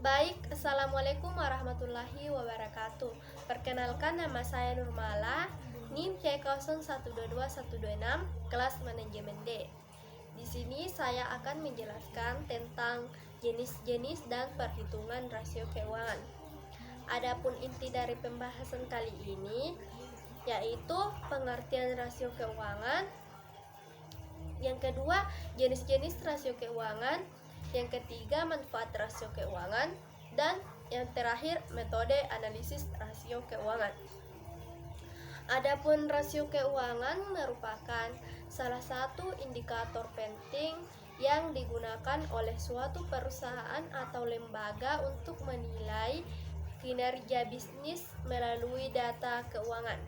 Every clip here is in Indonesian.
Baik, Assalamualaikum warahmatullahi wabarakatuh. Perkenalkan, nama saya Nurmala, NIM C01221126, kelas manajemen D. Di sini saya akan menjelaskan tentang jenis-jenis dan perhitungan rasio keuangan. Adapun inti dari pembahasan kali ini yaitu pengertian rasio keuangan, yang kedua jenis-jenis rasio keuangan, yang ketiga manfaat rasio keuangan, dan yang terakhir metode analisis rasio keuangan. Adapun rasio keuangan merupakan salah satu indikator penting yang digunakan oleh suatu perusahaan atau lembaga untuk menilai kinerja bisnis melalui data keuangan.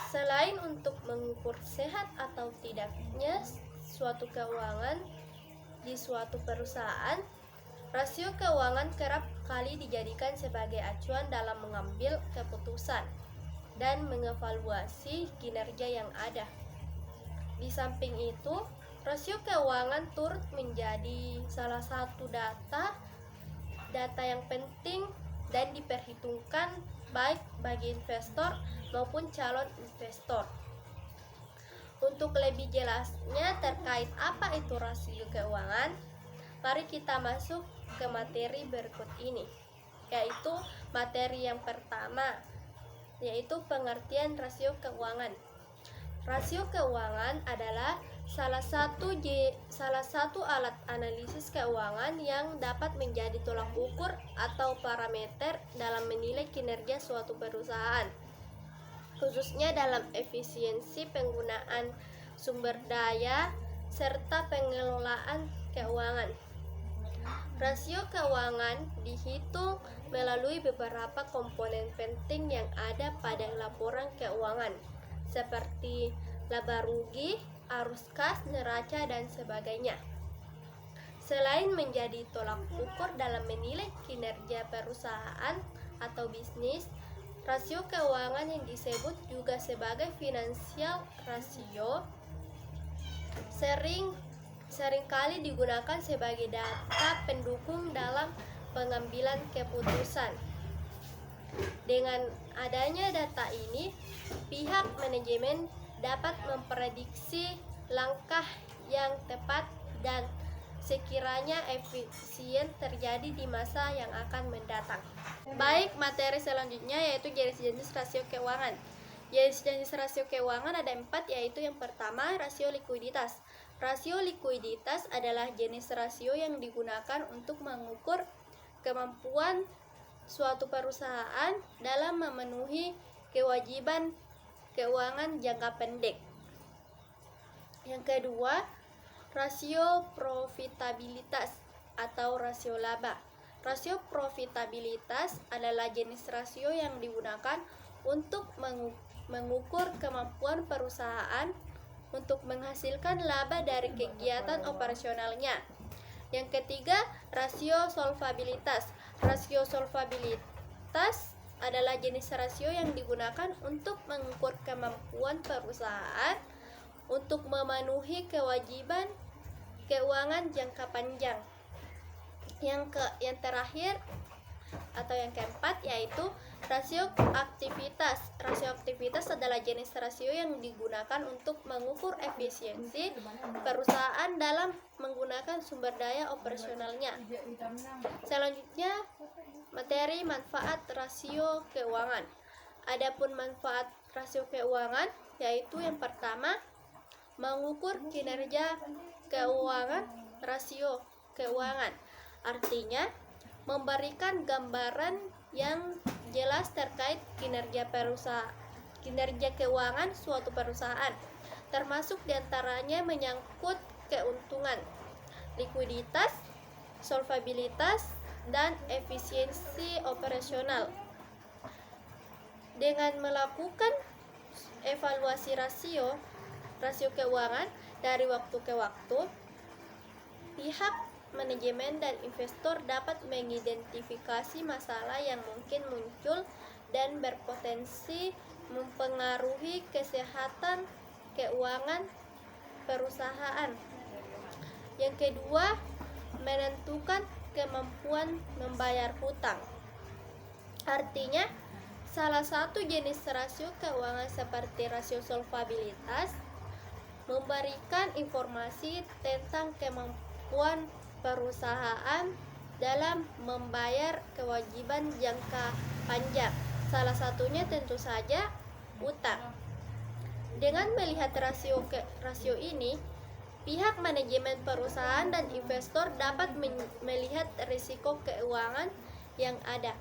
Selain untuk mengukur sehat atau tidaknya suatu keuangan di suatu perusahaan, rasio keuangan kerap kali dijadikan sebagai acuan dalam mengambil keputusan dan mengevaluasi kinerja yang ada. Di samping itu, rasio keuangan turut menjadi salah satu data yang penting dan diperhitungkan baik bagi investor maupun calon investor. Untuk lebih jelasnya terkait apa itu rasio keuangan, mari kita masuk ke materi berikut ini, yaitu materi yang pertama, yaitu pengertian rasio keuangan. Rasio keuangan adalah salah satu alat analisis keuangan yang dapat menjadi tolak ukur atau parameter dalam menilai kinerja suatu perusahaan, khususnya dalam efisiensi penggunaan sumber daya serta pengelolaan keuangan. Rasio keuangan dihitung melalui beberapa komponen penting yang ada pada laporan keuangan, seperti laba rugi, arus kas, neraca, dan sebagainya. Selain menjadi tolak ukur dalam menilai kinerja perusahaan atau bisnis, rasio keuangan yang disebut juga sebagai financial ratio seringkali digunakan sebagai data pendukung dalam pengambilan keputusan. Dengan adanya data ini, pihak manajemen dapat memprediksi langkah yang tepat dan sekiranya efisien terjadi di masa yang akan mendatang. Baik, materi selanjutnya yaitu jenis-jenis rasio keuangan. Jenis-jenis rasio keuangan ada 4, yaitu yang pertama rasio likuiditas. Rasio likuiditas adalah jenis rasio yang digunakan untuk mengukur kemampuan suatu perusahaan dalam memenuhi kewajiban keuangan jangka pendek. Yang kedua, rasio profitabilitas atau rasio laba. Rasio profitabilitas adalah jenis rasio yang digunakan untuk mengukur kemampuan perusahaan untuk menghasilkan laba dari kegiatan operasionalnya. Yang ketiga, rasio solvabilitas. Rasio solvabilitas adalah jenis rasio yang digunakan untuk mengukur kemampuan perusahaan untuk memenuhi kewajiban keuangan jangka panjang. Yang terakhir atau yang keempat yaitu rasio aktivitas. Rasio aktivitas adalah jenis rasio yang digunakan untuk mengukur efisiensi perusahaan dalam menggunakan sumber daya operasionalnya. Selanjutnya, materi manfaat rasio keuangan. Adapun manfaat rasio keuangan yaitu yang pertama, mengukur kinerja keuangan. Rasio keuangan artinya memberikan gambaran yang jelas terkait kinerja keuangan suatu perusahaan, termasuk diantaranya menyangkut keuntungan, likuiditas, solvabilitas, dan efisiensi operasional. Dengan melakukan evaluasi rasio keuangan dari waktu ke waktu, pihak manajemen dan investor dapat mengidentifikasi masalah yang mungkin muncul dan berpotensi mempengaruhi kesehatan keuangan perusahaan. Yang kedua, menentukan kemampuan membayar hutang. Artinya, salah satu jenis rasio keuangan seperti rasio solvabilitas memberikan informasi tentang kemampuan perusahaan dalam membayar kewajiban jangka panjang. Salah satunya tentu saja utang. Dengan melihat rasio ini, pihak manajemen perusahaan dan investor dapat melihat risiko keuangan yang ada.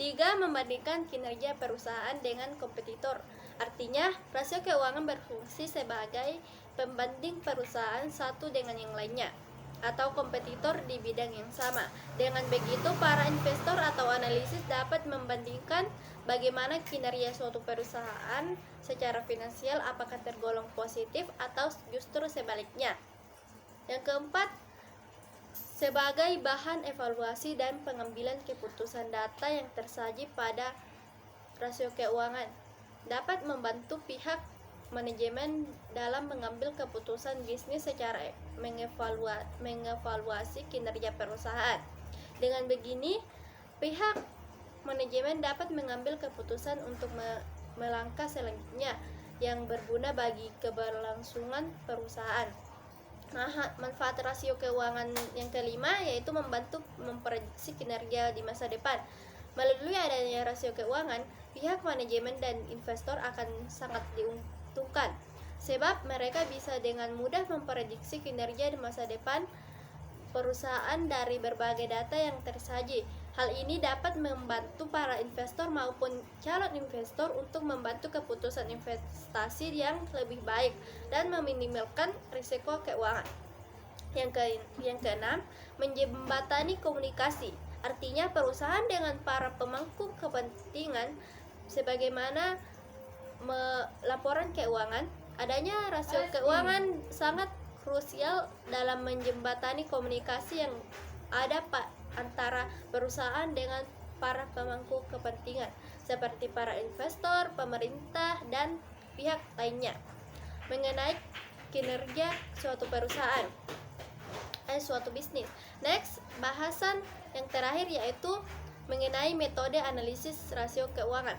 3. Membandingkan kinerja perusahaan dengan kompetitor. Artinya, rasio keuangan berfungsi sebagai pembanding perusahaan satu dengan yang lainnya atau kompetitor di bidang yang sama. Dengan begitu, para investor atau analisis dapat membandingkan bagaimana kinerja suatu perusahaan secara finansial, apakah tergolong positif atau justru sebaliknya. Yang keempat, sebagai bahan evaluasi dan pengambilan keputusan, data yang tersaji pada rasio keuangan dapat membantu pihak manajemen dalam mengambil keputusan bisnis secara mengevaluasi kinerja perusahaan. Dengan begini, pihak manajemen dapat mengambil keputusan untuk melangkah selanjutnya yang berguna bagi keberlangsungan perusahaan. Manfaat rasio keuangan yang kelima yaitu membantu memprediksi kinerja di masa depan. Melalui adanya rasio keuangan, pihak manajemen dan investor akan sangat diuntungkan, sebab mereka bisa dengan mudah memprediksi kinerja di masa depan perusahaan dari berbagai data yang tersaji. Hal ini dapat membantu para investor maupun calon investor untuk membantu keputusan investasi yang lebih baik dan meminimalkan risiko keuangan. Yang keenam, menjembatani komunikasi. Artinya perusahaan dengan para pemangku kepentingan sebagaimana laporan keuangan. Adanya rasio keuangan sangat krusial dalam menjembatani komunikasi yang ada antara perusahaan dengan para pemangku kepentingan seperti para investor, pemerintah, dan pihak lainnya mengenai kinerja suatu perusahaan, suatu bisnis. Next, bahasan yang terakhir yaitu mengenai metode analisis rasio keuangan.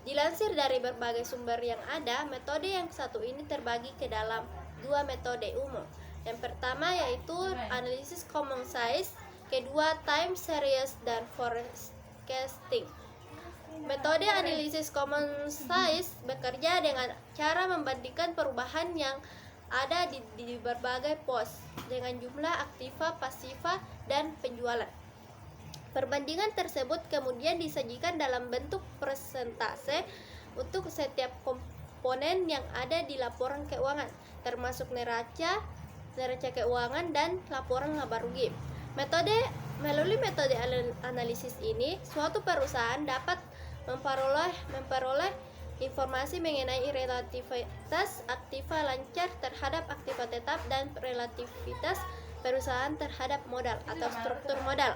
Dilansir dari berbagai sumber yang ada, metode yang satu ini terbagi ke dalam 2 metode umum. Yang pertama yaitu analisis common size, kedua time series dan forecasting. Metode analisis common size bekerja dengan cara membandingkan perubahan yang ada di berbagai pos dengan jumlah aktiva, pasiva, dan penjualan. Perbandingan tersebut kemudian disajikan dalam bentuk persentase untuk setiap komponen yang ada di laporan keuangan, termasuk neraca keuangan, dan laporan laba rugi. Melalui metode analisis ini, suatu perusahaan dapat memperoleh informasi mengenai relativitas aktiva lancar terhadap aktiva tetap dan relativitas perusahaan terhadap modal atau struktur modal.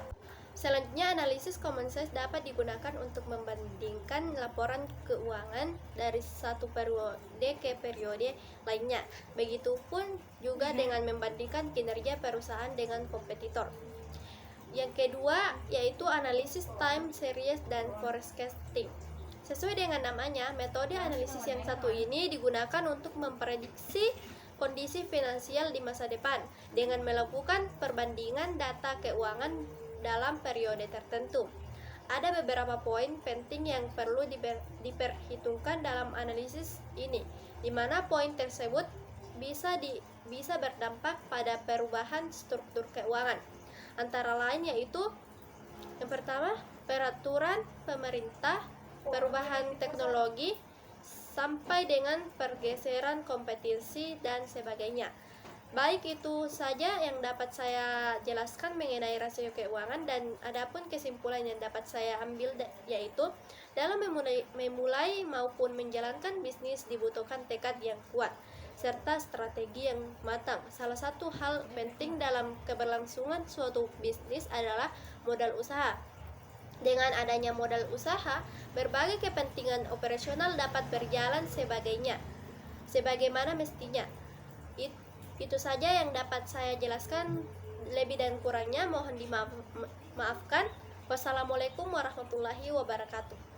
Selanjutnya, analisis common size dapat digunakan untuk membandingkan laporan keuangan dari satu periode ke periode lainnya. Begitupun juga dengan membandingkan kinerja perusahaan dengan kompetitor. Yang kedua yaitu analisis time series dan forecasting. Sesuai dengan namanya, metode analisis yang satu ini digunakan untuk memprediksi kondisi finansial di masa depan dengan melakukan perbandingan data keuangan dalam periode tertentu. Ada beberapa poin penting yang perlu diperhitungkan dalam analisis ini, di mana poin tersebut bisa berdampak pada perubahan struktur keuangan. Antara lain yaitu yang pertama, peraturan pemerintah, perubahan teknologi, sampai dengan pergeseran kompetisi dan sebagainya. Baik, itu saja yang dapat saya jelaskan mengenai rasio keuangan, dan adapun kesimpulan yang dapat saya ambil yaitu dalam memulai maupun menjalankan bisnis dibutuhkan tekad yang kuat serta strategi yang matang. Salah satu hal penting dalam keberlangsungan suatu bisnis adalah modal usaha. Dengan adanya modal usaha, berbagai kepentingan operasional dapat berjalan sebagaimana mestinya. Itu saja yang dapat saya jelaskan Lebih dan kurangnya mohon dimaafkan. Wassalamualaikum warahmatullahi wabarakatuh.